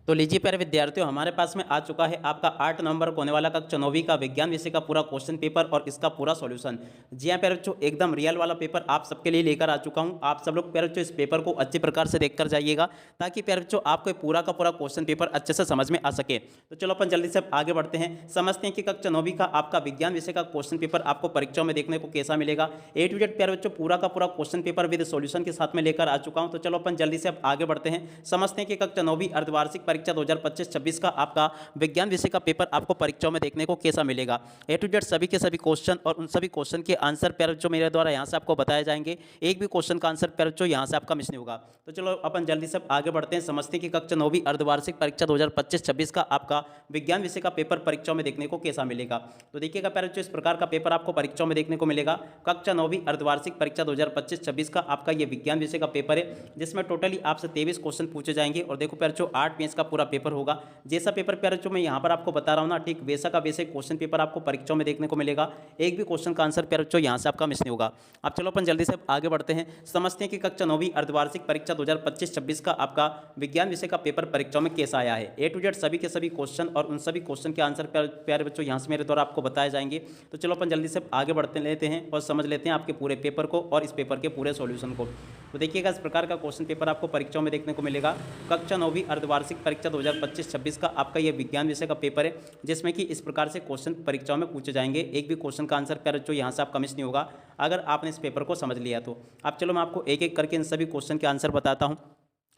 तो लीजिए प्यारे विद्यार्थियों, हमारे पास में आ चुका है आपका 8 नवंबर को होने वाला कक्षा 9वीं का विज्ञान विषय का पूरा क्वेश्चन पेपर और इसका पूरा सॉल्यूशन। जी हाँ प्यारे बच्चों, एकदम रियल वाला पेपर आप सबके लिए लेकर आ चुका हूँ। आप सब लोग प्यारे बच्चों इस पेपर को अच्छे प्रकार से देखकर जाइएगा, ताकि प्यारे बच्चों आपको पूरा का पूरा क्वेश्चन पेपर अच्छे से समझ में आ सके। तो चलो अपन जल्दी से आगे बढ़ते हैं, समझते हैं कि कक्षा 9वीं का आपका विज्ञान विषय का क्वेश्चन पेपर आपको परीक्षाओं में देखने को कैसा मिलेगा। ए टू जेड प्यारे बच्चों पूरा का पूरा क्वेश्चन पेपर विद सॉल्यूशन के साथ में लेकर आ चुका हूँ। तो चलो अपन जल्दी से अब आगे बढ़ते हैं, समझते हैं कि कक्षा 9वीं अर्धवार्षिक परीक्षा 2025-26 का आपका विज्ञान विषय का पेपर आपको परीक्षाओं में देखने को कैसा मिलेगा। ए टू जेड सभी के सभी क्वेश्चन और उन सभी क्वेश्चन के आंसर प्यारे बच्चों मेरे द्वारा यहाँ से आपको बताए जाएंगे। एक भी क्वेश्चन का आंसर प्यारे बच्चों यहाँ से आपका मिस नहीं होगा। तो चलो अपन जल्दी से आगे बढ़ते हैं, समझते हैं कि कक्षा 9वीं अर्धवार्षिक परीक्षा 2025-26 का आपका विज्ञान विषय का पेपर परीक्षाओं में देखने को कैसा मिलेगा। तो देखिएगा प्यारे बच्चों, इस प्रकार का पेपर आपको परीक्षाओं में देखने को मिलेगा। कक्षा 9वीं अर्धवार्षिक परीक्षा 2025-26 का आपका ये विज्ञान विषय का पेपर है, जिसमें टोटली आपसे 23 क्वेश्चन पूछे जाएंगे। और देखो प्यारे बच्चों 8 पेज का पूरा पेपर होगा। जैसा पेपर प्यारे बच्चों मैं यहाँ पर आपको बता रहा हूँ ना, ठीक वैसा का वैसे क्वेश्चन पेपर आपको परीक्षाओं में देखने को मिलेगा। एक भी क्वेश्चन का आंसर प्यारे बच्चों यहाँ से आपका मिस नहीं होगा। अब चलो अपन जल्दी से आगे बढ़ते हैं, समझते हैं कि कक्षा 9वीं अर्धवार्षिक परीक्षा 2025-26 का आपका विज्ञान विषय का पेपर परीक्षाओं में कैसा आया है। ए टू जेड सभी के सभी क्वेश्चन और उन सभी क्वेश्चन के आंसर प्यारे बच्चों यहाँ से मेरे द्वारा आपको बताए जाएंगे। तो चलो अपन जल्दी से आगे बढ़ते लेते हैं और समझ लेते हैं आपके पूरे पेपर को और इस पेपर के पूरे सॉल्यूशन को। तो देखिएगा, इस प्रकार का क्वेश्चन पेपर आपको परीक्षाओं में देखने को मिलेगा। कक्षा 9वीं अर्धवार्षिक परीक्षा 2025-26 का आपका ये विज्ञान विषय का पेपर है, जिसमें कि इस प्रकार से क्वेश्चन परीक्षाओं में पूछे जाएंगे। एक भी क्वेश्चन का आंसर प्यारे बच्चों यहाँ से आपका मिस नहीं होगा, अगर आपने इस पेपर को समझ लिया तो। अब चलो मैं आपको एक एक करके इन सभी क्वेश्चन के आंसर बताता हूँ।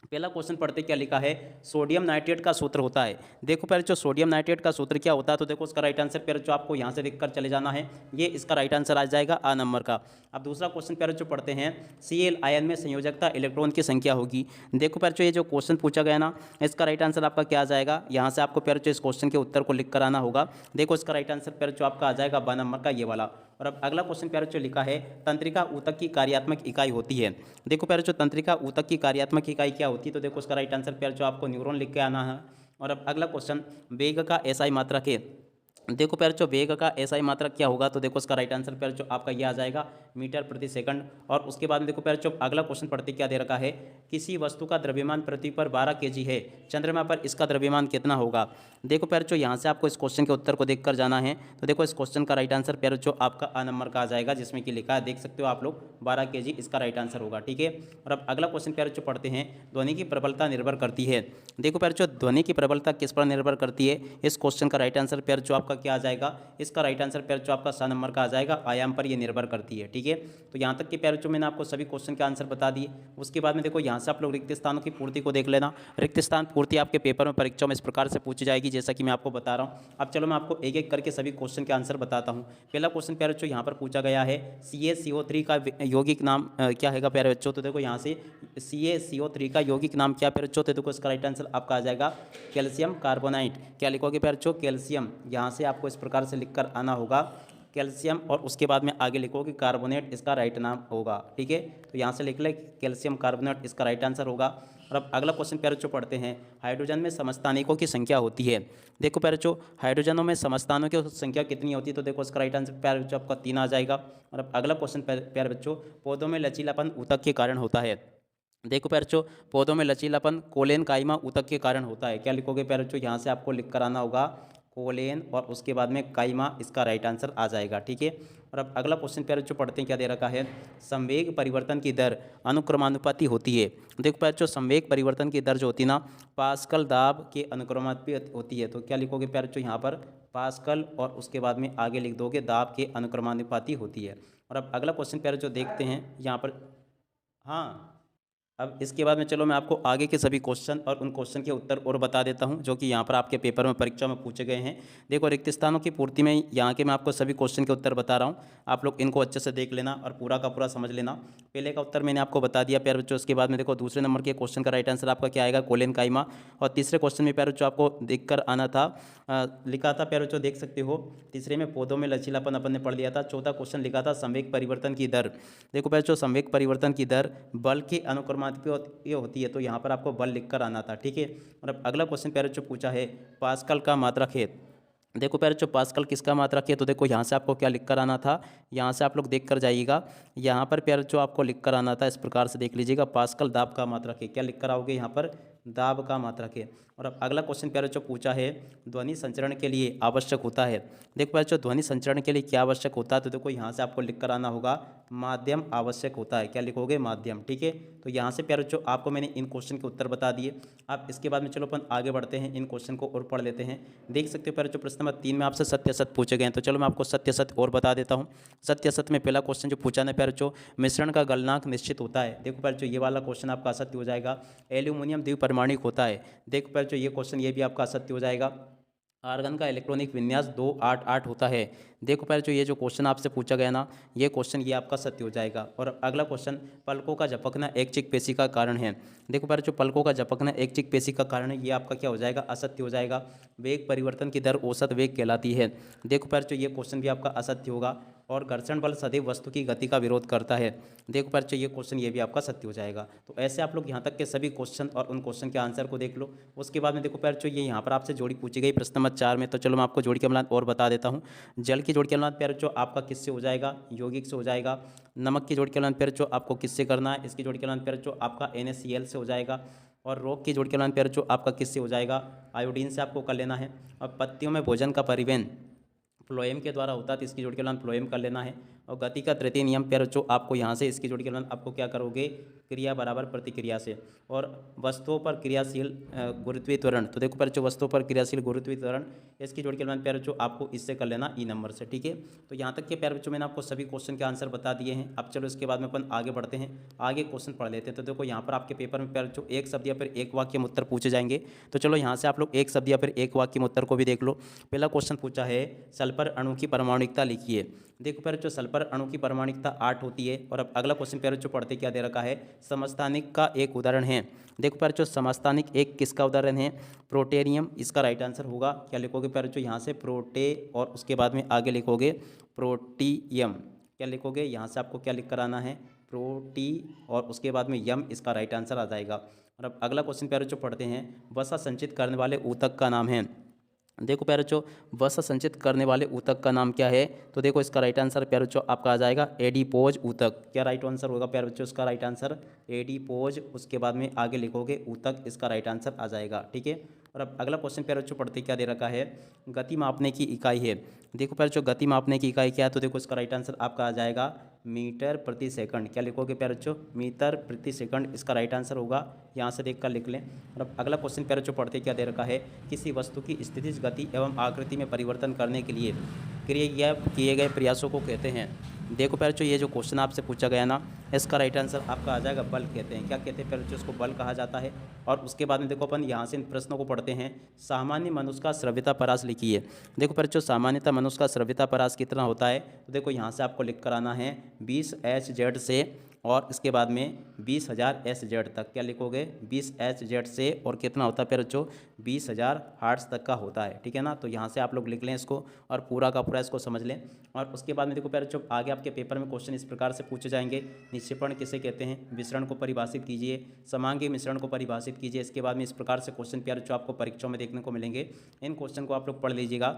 पहला क्वेश्चन पढ़ते क्या लिखा है, सोडियम नाइट्रेट का सूत्र होता है। देखो प्यारे जो सोडियम नाइट्रेट का सूत्र क्या होता है, तो देखो उसका राइट आंसर प्यारे जो आपको यहाँ से देखकर चले जाना है, ये इसका राइट आंसर आ जाएगा आ नंबर का। अब दूसरा क्वेश्चन प्यारे जो पढ़ते हैं, Cl आयन में संयोजकता इलेक्ट्रॉन की संख्या होगी। देखो प्यारे जो ये जो क्वेश्चन पूछा गया ना, इसका राइट आंसर आपका क्या आ जाएगा, यहाँ से आपको प्यारे जो इस क्वेश्चन के उत्तर को लिख कर आना होगा। देखो इसका राइट आंसर प्यारे जो आपका आ जाएगा ब नंबर का ये वाला। और अब अगला क्वेश्चन प्यारे जो लिखा है, तंत्रिका ऊतक की कार्यात्मक इकाई होती है। देखो प्यारे जो तंत्रिका ऊतक की कार्यात्मक इकाई क्या होती है, तो देखो उसका राइट आंसर प्यारे जो आपको न्यूरॉन लिख के आना है। और अब अगला क्वेश्चन, वेग का एसआई मात्रक है। देखो प्यारे जो वेग का एसआई मात्रक क्या होगा, तो देखो उसका राइट आंसर प्यारे जो आपका ये आ जाएगा मीटर प्रति सेकंड। और उसके बाद में देखो प्यारे जो अगला क्वेश्चन पढ़ते क्या दे रखा है, किसी वस्तु का द्रव्यमान पृथ्वी पर 12 kg है, चंद्रमा पर इसका द्रव्यमान कितना होगा। देखो प्यारे जो यहाँ से आपको इस क्वेश्चन के उत्तर को देखकर जाना है। तो देखो इस क्वेश्चन का राइट आंसर प्यारे जो आपका आ नंबर का आ जाएगा, जिसमें कि लिखा है देख सकते हो आप लोग 12 kg इसका राइट आंसर होगा। ठीक है। और अब अगला क्वेश्चन प्यारे जो पढ़ते हैं, ध्वनि की प्रबलता निर्भर करती है। देखो प्यारे जो ध्वनि की प्रबलता किस पर निर्भर करती है, इस क्वेश्चन का राइट आंसर प्यारे जो आपका क्या आ जाएगा, इसका राइट आंसर प्यारे जो आपका सा नंबर का आ जाएगा, आयाम पर ये निर्भर करती है। ठीक है। तो यहाँ तक कि प्यारे जो मैंने आपको सभी क्वेश्चन के आंसर बता दिए। उसके बाद में देखो यहाँ से आप लोग रिक्त स्थानों की पूर्ति को देख लेना। रिक्त स्थान पूर्ति आपके पेपर में परीक्षाओं में इस प्रकार से पूछी जाएगी, जैसा कि मैं आपको बता रहा हूँ। अब चलो मैं आपको एक एक करके सभी क्वेश्चन के आंसर बताता हूँ। पहला क्वेश्चन प्यारे बच्चों यहाँ पर पूछा गया है, CaCO3 का यौगिक नाम क्या है प्यारे बच्चों। तो देखो यहाँ से CaCO3 का यौगिक नाम क्या प्यारे बच्चों, तो देखो इसका राइट आंसर आपका आ जाएगा कैल्शियम कार्बोनाइट। क्या लिखोगे प्यारे बच्चों, कैल्शियम। यहाँ से आपको इस प्रकार से लिखकर आना होगा कैल्शियम, और उसके बाद में आगे लिखो कि कार्बोनेट इसका राइट नाम होगा। ठीक है। तो यहाँ से लिख ले कैल्शियम कार्बोनेट इसका राइट आंसर होगा। और अब अगला क्वेश्चन प्यारे बच्चों पढ़ते हैं, हाइड्रोजन में समस्थानिकों की संख्या होती है। देखो प्यारे बच्चों हाइड्रोजनों में समस्थानों की संख्या कितनी होती है, तो देखो इसका राइट आंसर प्यारे बच्चों आपका 3 आ जाएगा। और अब अगला क्वेश्चन प्यारे बच्चों, पौधों में लचीलापन ऊतक के कारण होता है। देखो प्यारे बच्चों पौधों में लचीलापन कोलेन काइमा ऊतक के कारण होता है। क्या लिखोगे प्यारे बच्चों, यहाँ से आपको लिख कर आना होगा कोलेन, और उसके बाद में काइमा इसका राइट आंसर आ जाएगा। ठीक है। और अब अगला क्वेश्चन प्यारे बच्चों पढ़ते हैं, क्या दे रखा है, संवेग परिवर्तन की दर अनुक्रमानुपाती होती है। देखो प्यारे बच्चों संवेग परिवर्तन की दर जो होती है ना, पास्कल दाब के अनुक्रमानुपाती होती है। तो क्या लिखोगे प्यारे बच्चों, यहाँ पर पास्कल, और उसके बाद में आगे लिख दोगे दाब के अनुक्रमानुपाती होती है। और अब अगला क्वेश्चन प्यारे बच्चों देखते हैं यहाँ पर। हाँ, अब इसके बाद में चलो मैं आपको आगे के सभी क्वेश्चन और उन क्वेश्चन के उत्तर और बता देता हूं, जो कि यहाँ पर आपके पेपर में परीक्षा में पूछे गए हैं। देखो रिक्त स्थानों की पूर्ति में यहाँ के मैं आपको सभी क्वेश्चन के उत्तर बता रहा हूँ, आप लोग इनको अच्छे से देख लेना और पूरा का पूरा समझ लेना। पहले का उत्तर मैंने आपको बता दिया प्यारे बच्चों। उसके बाद में देखो दूसरे नंबर के क्वेश्चन का राइट आंसर आपका क्या आएगा, कोलेन काइमा। और तीसरे क्वेश्चन में प्यारे बच्चों आपको देख कर आना था, लिखा था प्यारे बच्चों देख सकते हो, तीसरे में पौधों में लचीलापन अपन ने पढ़ लिया था। चौथा क्वेश्चन लिखा था संवेग परिवर्तन की दर। देखो प्यारे बच्चों संवेग परिवर्तन की दर बल के अनुक्रमानुपाती होती है, तो यहाँ पर आपको बल लिखकर आना था। ठीक है। और अब अगला क्वेश्चन प्यारे बच्चों पूछा है, पास्कल का मात्रक है। देखो प्यारे बच्चों पास्कल किसका मात्रक है, तो देखो यहाँ से आपको क्या लिख कर आना था, यहाँ से आप लोग देख कर जाइएगा। यहाँ पर प्यारे बच्चों आपको लिख कर आना था, इस प्रकार से देख लीजिएगा, पास्कल दाब का मात्रक है। क्या लिख कर आओगे यहाँ पर, दाब का मात्रक है। और अब अगला क्वेश्चन प्यारे बच्चों पूछा है ध्वनि संचरण के लिए आवश्यक होता है। देखो प्यारे बच्चों ध्वनि संचरण के लिए क्या आवश्यक होता है, तो देखो यहाँ से आपको लिख कर आना होगा माध्यम आवश्यक होता है। क्या लिखोगे? माध्यम। ठीक है, तो यहाँ से प्यारे बच्चों आपको मैंने इन क्वेश्चन के उत्तर बता दिए। अब इसके बाद में चलो अपन आगे बढ़ते हैं, इन क्वेश्चन को और पढ़ लेते हैं। देख सकते हो प्यारे बच्चों प्रश्न नंबर 3 में आपसे सत्य असत्य पूछे गए हैं, तो चलो मैं आपको सत्य असत्य और बता देता हूँ। सत्य असत्य में पहला क्वेश्चन जो पूछा ना प्यारे बच्चों, मिश्रण का गलनांक निश्चित होता है। देखो प्यारे बच्चों ये वाला क्वेश्चन आपका असत्य हो जाएगा। एल्यूमिनियम द्विपरमाणिक होता है। देखो प्यारे बच्चों ये क्वेश्चन ये भी आपका असत्य हो जाएगा। आर्गन का इलेक्ट्रॉनिक विन्यास 288 होता है। देखो पहले जो ये जो क्वेश्चन आपसे पूछा गया ना, ये क्वेश्चन ये आपका सत्य हो जाएगा। और अगला क्वेश्चन, पलकों का झपकना ऐच्छिक पेशी का कारण है। देखो पहले जो पलकों का झपकना ऐच्छिक पेशी का कारण है, ये आपका क्या हो जाएगा? असत्य हो जाएगा। वेग परिवर्तन की दर औसत वेग कहलाती है। देखो पहले जो ये क्वेश्चन भी आपका असत्य होगा। और घर्षण बल सदैव वस्तु की गति का विरोध करता है। देखो पहले ये क्वेश्चन ये भी आपका सत्य हो जाएगा। तो ऐसे आप लोग यहाँ तक के सभी क्वेश्चन और उन क्वेश्चन के आंसर को देख लो। उसके बाद में देखो पहले ये यहाँ पर आपसे जोड़ी पूछी गई प्रश्न नंबर 4 में, तो चलो मैं आपको जोड़ी के अम्लान और बता देता हूँ। जल की जोड़ी के अम्लान प्यारे जो आपका किससे हो जाएगा? यौगिक से हो जाएगा। नमक की जोड़ी के अम्लान प्यारे जो आपको किससे करना है? इसकी जोड़ी के अम्लान प्यारे जो आपका NaCl से हो जाएगा। और रोग की जोड़ी के अम्लान प्यारे जो आपका किससे हो जाएगा? आयोडीन से आपको कर लेना है। और पत्तियों में भोजन का परिवहन फ्लोएम के द्वारा होता है, तो इसकी जोड़ी के अम्लान फ्लोएम कर लेना है। और गति का तृतीय नियम प्यारे जो आपको यहाँ से इसकी जोड़ी के अम्लान आपको क्या करोगे? क्रिया बराबर प्रतिक्रिया से। और वस्तुओं पर क्रियाशील गुरुत्वीय त्वरण, तो देखो प्यारे जो वस्तुओं पर क्रियाशील गुरुत्वीय त्वरण, इसकी जोड़ी के अम्लान प्यारे जो आपको इससे कर लेना ई नंबर से। ठीक है, तो यहाँ तक के प्यारे बच्चों मैंने आपको सभी क्वेश्चन के आंसर बता दिए हैं। अब चलो इसके बाद में अपन आगे बढ़ते हैं, आगे क्वेश्चन पढ़ लेते हैं। तो देखो यहाँ पर आपके पेपर में प्यारे जो एक शब्द या फिर एक वाक्य में उत्तर पूछे जाएंगे। तो चलो यहाँ से आप लोग एक शब्द या फिर एक वाक्य में उत्तर को भी देख लो। पहला क्वेश्चन पूछा है सल्फर अणु की परमाणुकता लिखिए। देखो प्यारे जो सल्फर अणु की परमाणुकता 8 होती है। और अब अगला क्वेश्चन प्यारे जो पढ़ते क्या दे रखा है? समस्थानिक का एक उदाहरण है। देखो प्यारे जो समस्थानिक एक किसका उदाहरण है? प्रोटेरियम, इसका राइट आंसर होगा। क्या लिखोगे प्यारे जो यहाँ से? प्रोटे, और उसके बाद में आगे लिखोगे प्रोटियम। क्या लिखोगे? यहाँ से आपको क्या लिख कर आना है? प्रोटी, और उसके बाद में यम, इसका राइट आंसर आ जाएगा। और अब अगला क्वेश्चन प्यारे जो पढ़ते हैं, वसा संचित करने वाले ऊतक का नाम है। देखो प्यारे बच्चों वसा संचित करने वाले ऊतक का नाम क्या है? तो देखो इसका राइट आंसर प्यारे बच्चों आपका आ जाएगा एडिपोज ऊतक। क्या राइट आंसर होगा प्यारे बच्चों? इसका राइट आंसर एडिपोज, उसके बाद में आगे लिखोगे ऊतक, इसका राइट आंसर आ जाएगा। ठीक है, और अब अगला क्वेश्चन प्यारे बच्चों पढ़ते क्या दे रखा है? गति मापने की इकाई है। देखो प्यारे बच्चों गति मापने की इकाई क्या है? तो देखो इसका राइट आंसर आपका आ जाएगा मीटर प्रति सेकंड। क्या लिखोगे प्यारे बच्चों? मीटर प्रति सेकंड, इसका राइट आंसर होगा। यहाँ से देख कर लिख लें। और अब अगला क्वेश्चन प्यारे बच्चों पढ़ते क्या दे रखा है? किसी वस्तु की स्थिति, गति एवं आकृति में परिवर्तन करने के लिए किए गए प्रयासों को कहते हैं। देखो प्यारे बच्चों ये जो क्वेश्चन आपसे पूछा गया ना, इसका राइट आंसर आपका आ जाएगा बल कहते हैं। क्या कहते हैं प्यारे बच्चों? इसको बल कहा जाता है। और उसके बाद में देखो अपन यहाँ से इन प्रश्नों को पढ़ते हैं। सामान्य मनुष्य का स्रव्यता परास लिखिए। देखो प्यारे बच्चों सामान्यतः मनुष्य का स्रव्यता परास कितना होता है? तो देखो यहाँ से आपको लिख कर आना है 20 Hz से, और इसके बाद में 20,000 SZ तक। क्या लिखोगे? 20 Hz से, और कितना होता है प्यारे बच्चों? 20,000 हर्ट्ज तक का होता है। ठीक है ना, तो यहाँ से आप लोग लिख लें इसको, और पूरा का पूरा इसको समझ लें। और उसके बाद में देखो प्यारे बच्चों आगे आपके पेपर में क्वेश्चन इस प्रकार से पूछे जाएंगे। निक्षेपण किसे कहते हैं? मिश्रण को परिभाषित कीजिए। समांगी मिश्रण को परिभाषित कीजिए। इसके बाद में इस प्रकार से क्वेश्चन प्यारे बच्चों आपको परीक्षाओं में देखने को मिलेंगे। इन क्वेश्चन को आप लोग पढ़ लीजिएगा।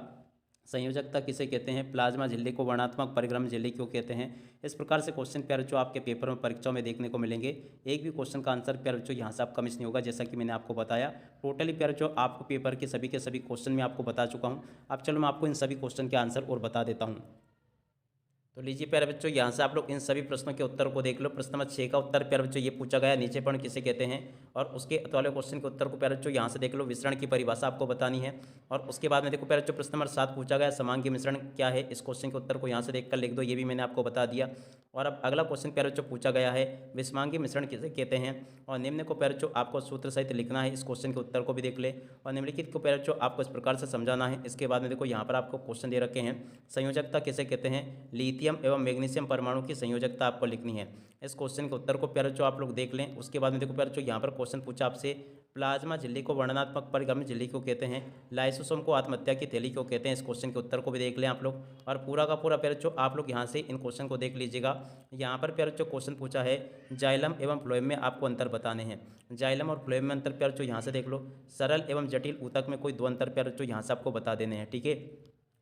संयोजकता किसे कहते हैं? प्लाज्मा झिल्ली को वर्णात्मक परिक्रम झिल्ली क्यों कहते हैं? इस प्रकार से क्वेश्चन प्यारे बच्चों आपके पेपर में परीक्षाओं में देखने को मिलेंगे। एक भी क्वेश्चन का आंसर प्यारे बच्चों यहाँ से आपका मिस नहीं होगा, जैसा कि मैंने आपको बताया। टोटली प्यारे बच्चों आपको पेपर के सभी क्वेश्चन में आपको बता चुका हूँ। अब चलो मैं आपको इन सभी क्वेश्चन के आंसर और बता देता हूँ। तो लीजिए प्यारे बच्चों यहाँ से आप लोग इन सभी प्रश्नों के उत्तर को देख लो। प्रश्न नंबर 6 का उत्तर प्यारे बच्चों ये पूछा गया, नीचेपण किसे कहते हैं? और उसके वाले क्वेश्चन के उत्तर को प्यारे बच्चों यहाँ से देख लो, विसरण की परिभाषा आपको बतानी है। और उसके बाद में देखो प्यारे बच्चों प्रश्न नंबर 7 पूछा गया, समांगी मिश्रण क्या है? इस क्वेश्चन के उत्तर को यहाँ से देखकर लिख दो, ये भी मैंने आपको बता दिया। और अब अगला क्वेश्चन प्यारे बच्चों पूछा गया है, विषमांगी मिश्रण किसे कहते हैं? और निम्न को प्यारे बच्चों आपको सूत्र सहित लिखना है। इस क्वेश्चन के उत्तर को भी देख ले। और निम्नलिखित को प्यारे बच्चों आपको इस प्रकार से समझाना है। इसके बाद में देखो यहाँ पर आपको क्वेश्चन दे रखे हैं, संयोजकता किसे कहते हैं? लिथियम एवं मैग्नीशियम परमाणु की संयोजकता आपको लिखनी है। इस क्वेश्चन के उत्तर को प्यारे बच्चों आप लोग देख लें। उसके बाद में देखो प्यारे बच्चों यहाँ पर क्वेश्चन पूछा आपसे, प्लाज्मा झिल्ली को वर्णनात्मक परिक्रमी झिल्ली को कहते हैं? लाइसोसोम को आत्महत्या की थैली को कहते हैं? इस क्वेश्चन के उत्तर को भी देख लें आप लोग। और पूरा का पूरा प्यारे बच्चों आप लोग यहाँ से इन क्वेश्चन को देख लीजिएगा। यहाँ पर प्यारे बच्चों क्वेश्चन पूछा है, जाइलम एवं फ्लोएम में आपको अंतर बताने हैं। जाइलम और फ्लोएम में अंतर प्यारे बच्चों यहाँ से देख लो। सरल एवं जटिल ऊतक में कोई दो अंतर प्यारे बच्चों यहाँ से आपको बता देने हैं। ठीक है,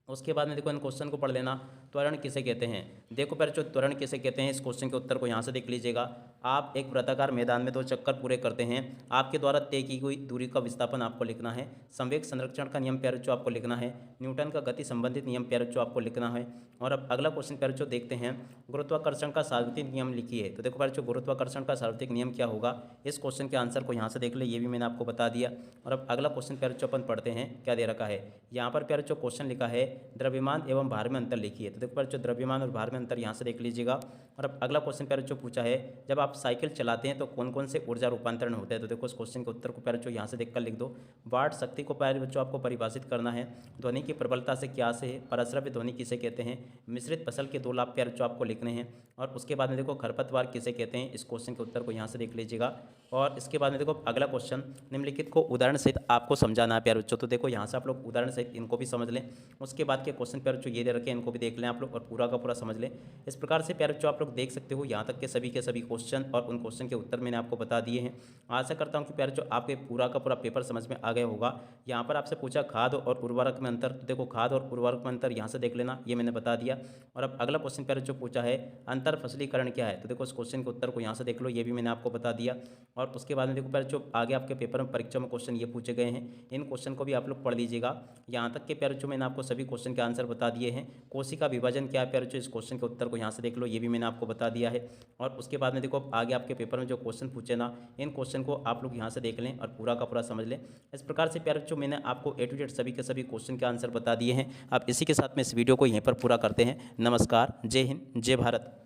उसके बाद में देखो इन क्वेश्चन को पढ़ लेना। त्वरण किसे कहते हैं? देखो प्यारे बच्चों त्वरण किसे कहते हैं? इस क्वेश्चन के उत्तर को यहाँ से देख लीजिएगा। आप एक वृत्ताकार मैदान में 2 चक्कर पूरे करते हैं। आपके द्वारा तय की गई दूरी का विस्थापन आपको लिखना है। संवेग संरक्षण का नियम प्यारे बच्चों आपको लिखना है। न्यूटन का गति संबंधित नियम प्यारे बच्चों आपको लिखना है। और अब अगला क्वेश्चन प्यारे बच्चों देखते हैं, गुरुत्वाकर्षण का सार्वत्रिक नियम लिखिए। तो देखो प्यारे बच्चों, गुरुत्वाकर्षण का सार्वत्रिक नियम क्या होगा, इस क्वेश्चन के आंसर को यहाँ से देख ले, ये भी मैंने आपको बता दिया। और अब अगला क्वेश्चन प्यारे बच्चों अपन पढ़ते हैं, क्या दे रखा है। यहाँ पर प्यारे बच्चों क्वेश्चन लिखा है, द्रव्यमान एवं भार में अंतर लिखिए। तो देखो प्यारे बच्चों, द्रव्यमान और भार में अंतर यहाँ से देख लीजिएगा। और अब अगला क्वेश्चन प्यारे बच्चों पूछा है, जब आप साइकिल चलाते हैं तो कौन कौन से ऊर्जा रूपांतरण होते हैं। तो देखो इस क्वेश्चन के उत्तर को प्यारे बच्चों यहाँ से देखकर लिख दो। वाट शक्ति को प्यारे बच्चों आपको परिभाषित करना है। ध्वनि की प्रबलता से क्या से है, परस्रव्य ध्वनि किसे कहते हैं, मिश्रित फसल के 2 लाभ प्यारे बच्चों आपको लिखने हैं। और उसके बाद में देखो खरपतवार किसे कहते हैं, इस क्वेश्चन के उत्तर को यहाँ से देख लीजिएगा। और इसके बाद में देखो अगला क्वेश्चन, निम्नलिखित को उदाहरण सहित आपको समझाना है प्यारे बच्चों। तो देखो यहाँ से आप लोग उदाहरण सहित इनको भी समझ लें। उसके बाद के क्वेश्चन प्यारे बच्चों ये दे रखे हैं, इनको भी देख लें आप लोग और पूरा का पूरा समझ लें। इस प्रकार से प्यारे बच्चों आप लोग देख सकते हो यहाँ तक के सभी क्वेश्चन और उन क्वेश्चन के उत्तर मैंने आपको बता दिए हैं। आशा करता हूँ कि प्यारे बच्चों आपके पूरा का पूरा पेपर समझ में आ गया होगा। यहाँ पर आपसे पूछा खाद और उर्वरक में अंतर, तो देखो खाद और उर्वरक में अंतर यहाँ से देख लेना, ये मैंने बता दिया। और अब अगला क्वेश्चन प्यारे बच्चों पूछा है, अंतर फसलीकरण क्या है। तो देखो इस क्वेश्चन के उत्तर को यहाँ से देख लो, ये भी मैंने आपको बता दिया। और उसके बाद में देखो प्यारे बच्चों आगे आपके पेपर में परीक्षा में क्वेश्चन ये पूछे गए हैं, इन क्वेश्चन को भी आप लोग पढ़ लीजिएगा। यहाँ तक के प्यारे बच्चों मैंने आपको सभी क्वेश्चन के आंसर बता दिए हैं। कोशिका विभाजन क्या है प्यारे बच्चों, इस क्वेश्चन के उत्तर को यहाँ से देख लो, ये भी मैंने आपको बता दिया है। और उसके बाद में देखो आगे आपके पेपर में जो क्वेश्चन पूछे ना, इन क्वेश्चन को आप लोग यहाँ से देख लें और पूरा का पूरा समझ लें। इस प्रकार से प्यारे बच्चों मैंने आपको A to Z सभी के सभी क्वेश्चन के आंसर बता दिए हैं। अब इसी के साथ में इस वीडियो को यहीं पर पूरा करते हैं। नमस्कार, जय हिंद, जय भारत।